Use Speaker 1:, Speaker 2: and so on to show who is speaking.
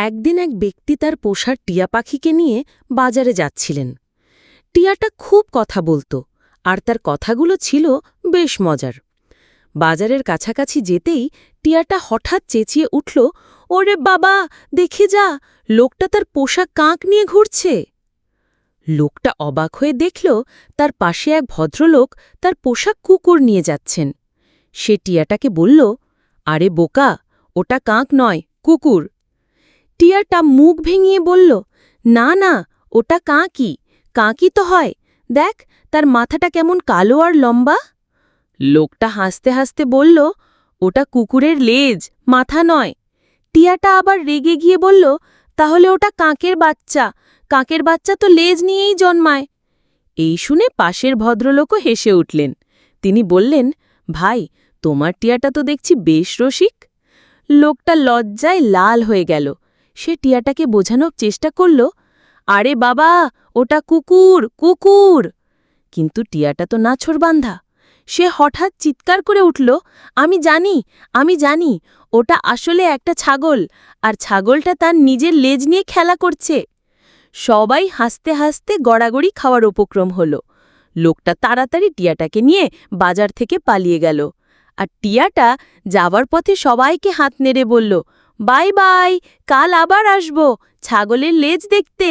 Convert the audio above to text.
Speaker 1: একদিন এক ব্যক্তি তার পোষা টিয়া পাখিকে নিয়ে বাজারে যাচ্ছিলেন। টিয়াটা খুব কথা বলত, আর তার কথাগুলো ছিল বেশ মজার। বাজারের কাছাকাছি যেতেই টিয়াটা হঠাৎ চেঁচিয়ে উঠল, ওরে বাবা, দেখে যা, লোকটা তার পোষা কাক নিয়ে ঘুরছে। লোকটা অবাক হয়ে দেখল তার পাশে এক ভদ্রলোক তার পোষা কুকুর নিয়ে যাচ্ছেন। সে টিয়াটাকে বলল, আরে বোকা, ওটা কাক নয়, কুকুর। টিয়াটা মুখ ভেঙিয়ে বলল, না না, ওটা কাকই, কাকই তো হয়, দেখ তার মাথাটা কেমন কালো আর লম্বা। লোকটা হাসতে হাসতে বলল, ওটা কুকুরের লেজ, মাথা নয়। টিয়াটা আবার রেগে গিয়ে বলল, তাহলে ওটা কাকের বাচ্চা, কাকের বাচ্চা তো লেজ নিয়েই জন্মায়। এই শুনে পাশের ভদ্রলোকও হেসে উঠলেন। তিনি বললেন, ভাই, তোমার টিয়াটা তো দেখছি বেশ রসিক। লোকটা লজ্জায় লাল হয়ে গেল। সে টিয়াটাকে বোঝানোর চেষ্টা করল, আরে বাবা, ওটা কুকুর, কুকুর। কিন্তু টিয়াটা তো নাছোড়বান্ধা। সে হঠাৎ চিৎকার করে উঠল, আমি জানি, আমি জানি, ওটা আসলে একটা ছাগল, আর ছাগলটা তার নিজের লেজ নিয়ে খেলা করছে। সবাই হাসতে হাসতে গড়াগড়ি খাওয়ার উপক্রম হল। লোকটা তাড়াতাড়ি টিয়াটাকে নিয়ে বাজার থেকে পালিয়ে গেল। আর টিয়াটা যাবার পথে সবাইকে হাত নেড়ে বলল, বাই বাই, কাল আবার আসব ছাগলের লেজ দেখতে।